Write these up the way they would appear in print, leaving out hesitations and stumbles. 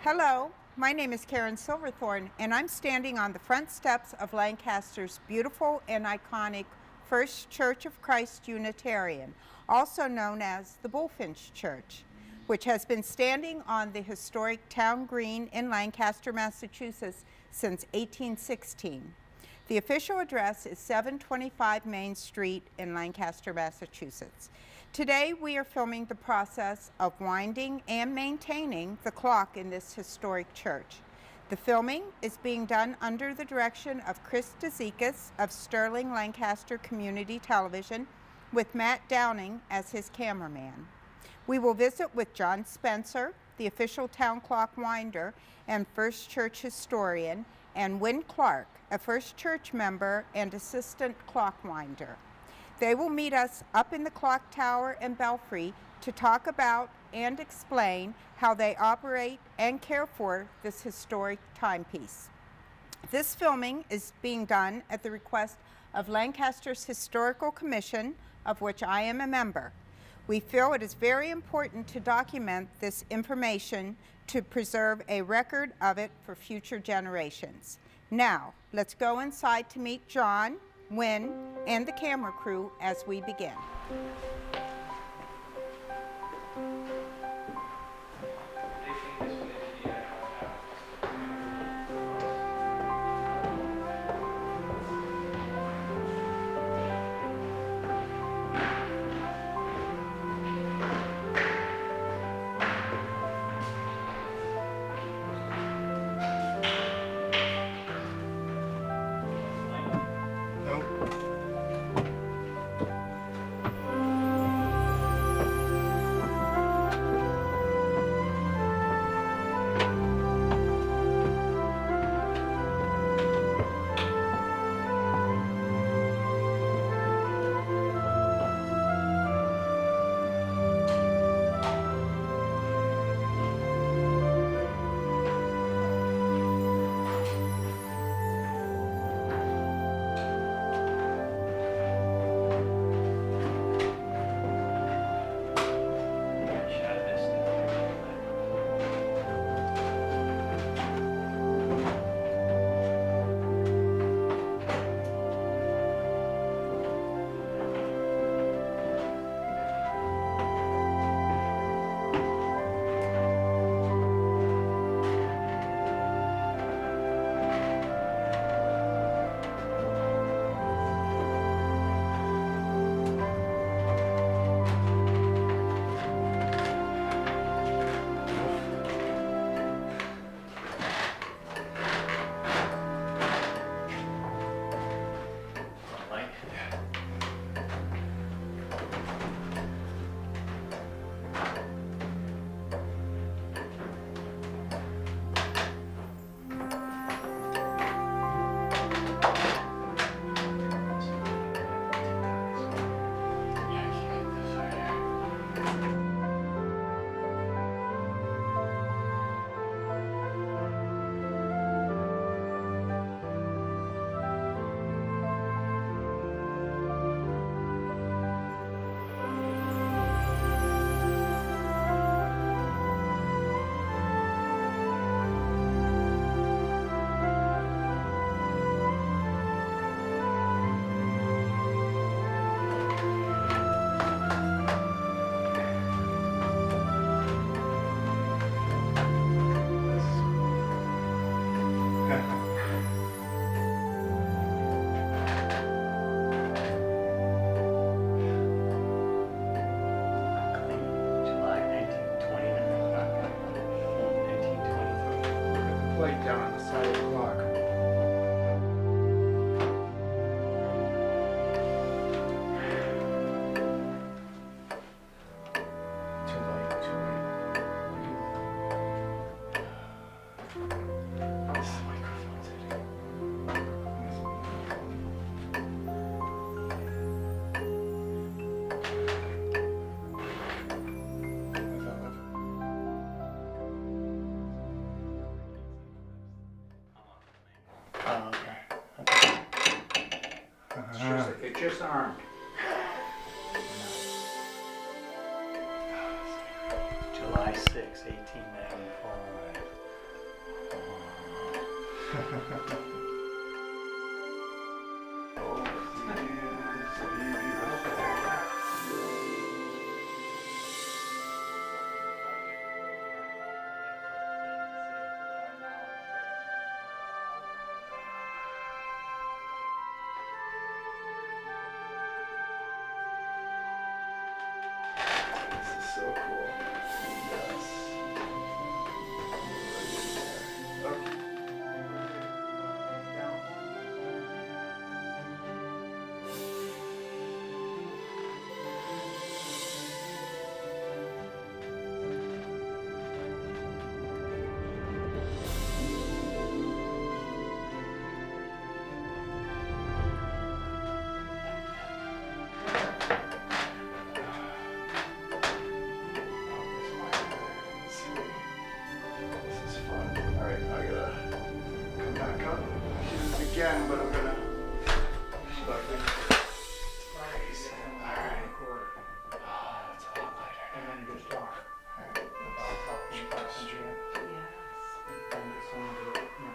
Hello, my name is Karen Silverthorne, and I'm standing on the front steps of Lancaster's beautiful and iconic First Church of Christ Unitarian, also known as the Bulfinch Church, which has been standing on the historic town green in Lancaster, Massachusetts since 1816. The official address is 725 Main Street in Lancaster, Massachusetts. Today we are filming the process of winding and maintaining the clock in this historic church. The filming is being done under the direction of Chris DeZekas of Sterling Lancaster Community Television, with Matt Downing as his cameraman. We will visit with John Spencer, the official town clock winder and First Church historian, and Wynn Clark, a First Church member and assistant clock winder. They will meet us up in the clock tower and belfry to talk about and explain how they operate and care for this historic timepiece. This filming is being done at the request of Lancaster's Historical Commission, of which I am a member. We feel it is very important to document this information to preserve a record of it for future generations. Now, let's go inside to meet John, Wynn, and the camera crew as we begin. Down on the side of the clock. Too late. This microphone's hitting. It's just armed. July 6, 1894. This is so cool. Yes. Okay. This is fun. All right, I gotta come back up. Do this again, but I'm gonna. All right. Oh, it's a lot lighter. And then you just talk All right. about how things are changing. And just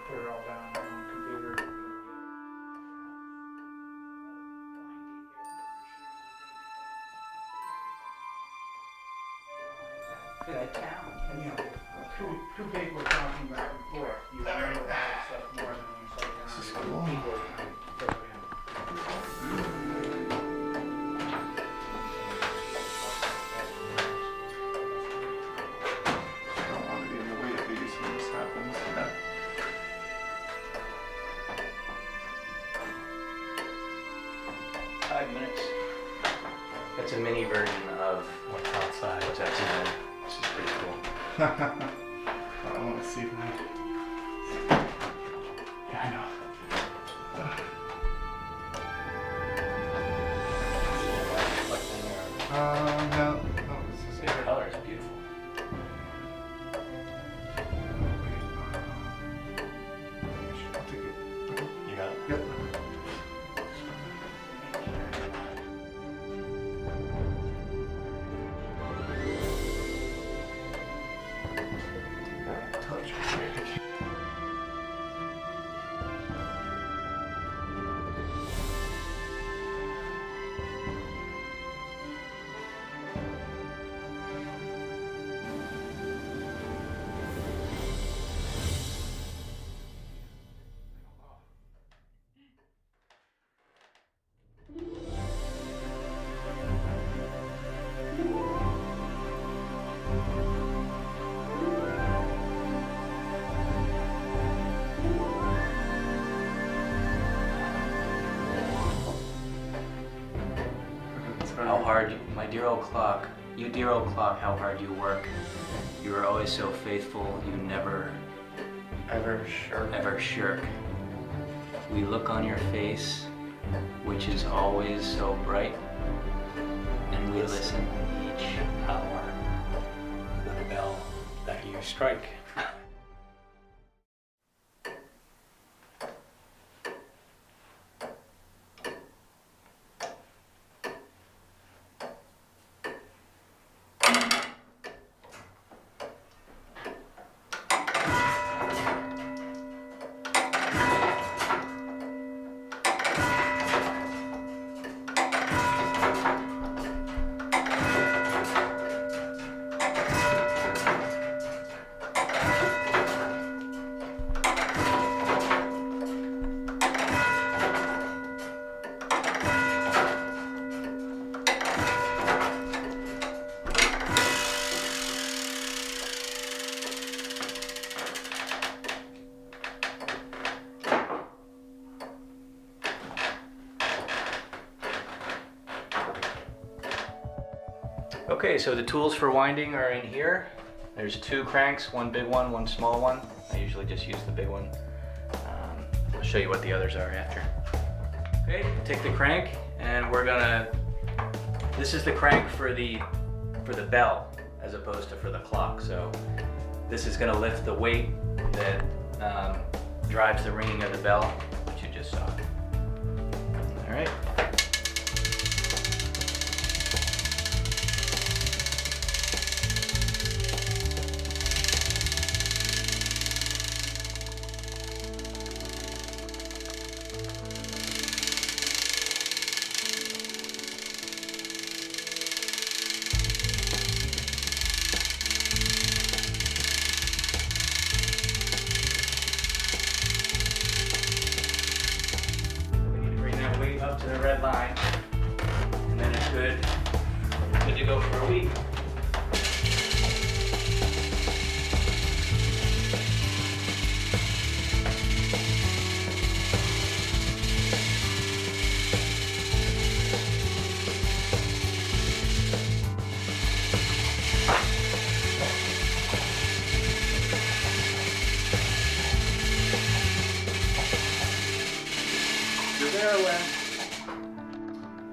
put it all down on the computer. Good town. Two people talking back and forth. You remember that stuff more than when you sit down. This is cool. People kind of fill it in. Don't want to be in your way of these when this happens. Yeah. 5 minutes. That's a mini version of what's outside. What's outside. This is pretty cool. I want to see that. Yeah, I know. No. Oh, this is The color is beautiful. I'll take it. You got it? Yep. Touch. How hard, my dear old clock, you dear old clock, how hard you work. You are always so faithful, you never ever shirk. We look on your face, which is always so bright, and we listen each hour for the bell that you strike. Okay, so the tools for winding are in here. There's 2 cranks, one big one, one small one. I usually just use the big one. I'll show you what the others are after. Okay, take the crank and we're gonna, this is the crank for the bell as opposed to for the clock. So this is gonna lift the weight that drives the ringing of the bell, which you just saw. All right.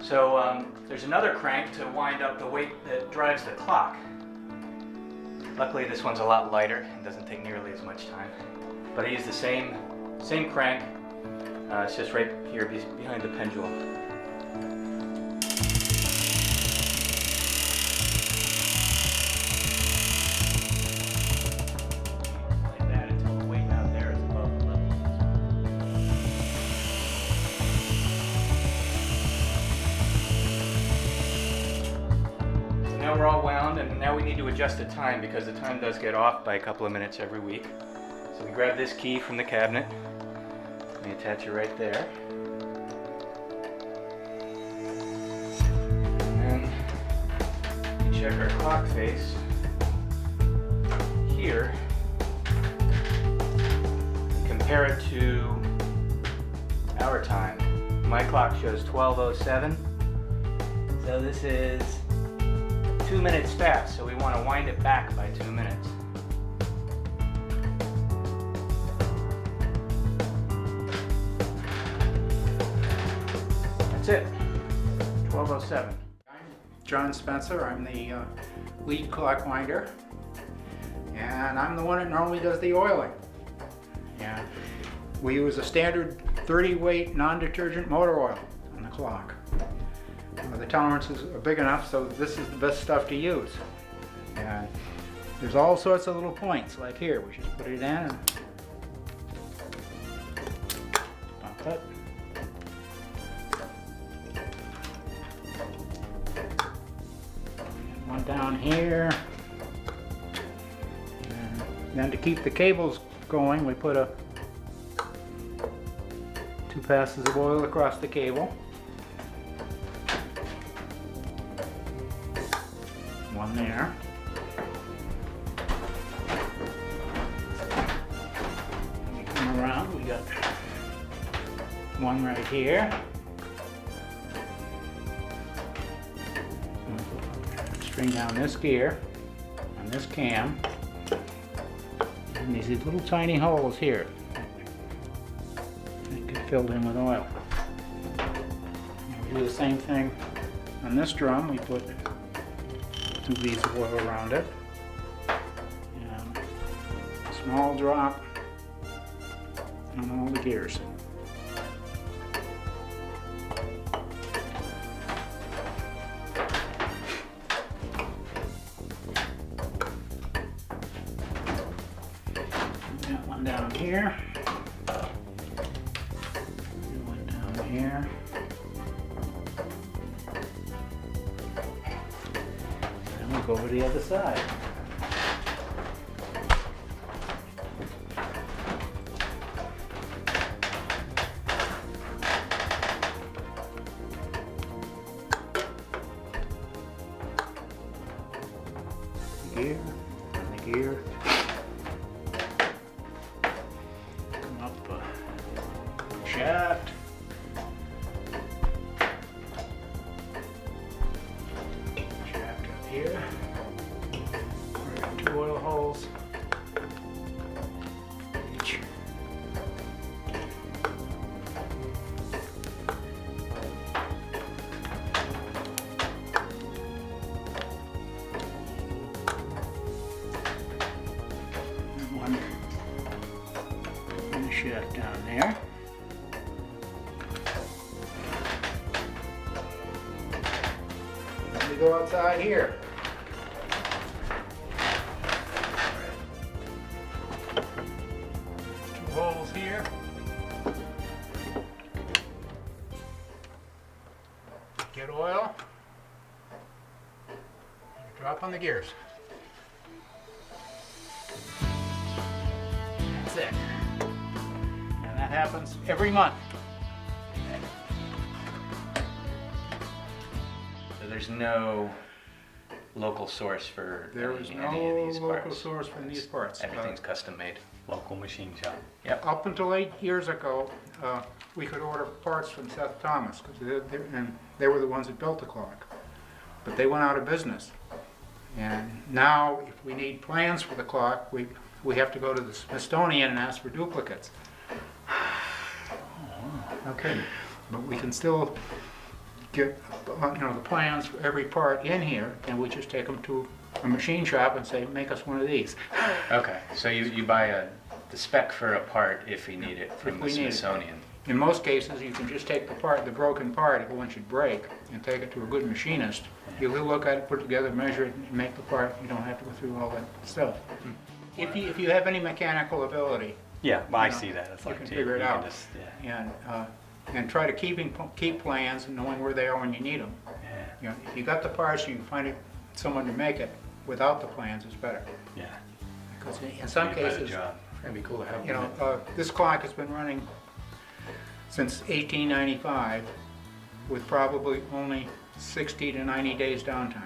So there's another crank to wind up the weight that drives the clock. Luckily this one's a lot lighter and doesn't take nearly as much time. But I use the same crank. It's just right here behind the pendulum. Like that until the weight out there is above the level. So now we're all wound, and now we need to adjust the time because the time does get off by a couple of minutes every week. So we grab this key from the cabinet. We attach it right there. And then we check our clock face here. Compare it to our time. My clock shows 12:07. So this is 2 minutes fast, so we want to wind it back by 2 minutes. That's it. 12:07. I'm John Spencer. I'm the lead clock winder, and I'm the one that normally does the oiling. Yeah, we use a standard 30-weight non-detergent motor oil on the clock. The tolerances are big enough, so this is the best stuff to use. And there's all sorts of little points, like here. We just put it in and pump it. One down here. And then to keep the cables going, we put 2 passes of oil across the cable. One there. We come around, we got one right here. String down this gear on this cam. And these little tiny holes here. They get filled in with oil. And we do the same thing on this drum. We put 2 beads of oil around it, and a small drop on all the gears. Got one down here, one down here. Go over to the other side. Gear, and the gear. Come up a shaft. Shaft up here. We've got 2 oil holes. Each. And one in the shaft down there. Then we go outside here. 2 holes here. Get oil. Drop on the gears. That's it. And that happens every month. So there's no local source for There is any no of these local parts. source for these parts. Everything's custom made. Local machine shop. Yep. Up until 8 years ago, we could order parts from Seth Thomas, because they were the ones that built the clock. But they went out of business. And now, if we need plans for the clock, we have to go to the Smithsonian and ask for duplicates. Okay. But we can still get, the plans for every part in here, and we just take them to a machine shop and say, make us one of these. Okay, so you buy the spec for a part if you need it from If the we need it. Smithsonian. In most cases, you can just take the broken part, if one should break, and take it to a good machinist. He'll look at it, put it together, measure it, and make the part. You don't have to go through all that stuff. If you have any mechanical ability, Yeah, well, I You know, see that. It's you like can gee, figure it you can out. just- yeah. and try to keep plans and knowing where they are when you need them. Yeah. If you got the parts, you can find someone to make it. Without the plans, it's better. Yeah. Because in some You did a cases, job. That'd be cool to have. this clock has been running since 1895 with probably only 60 to 90 days downtime.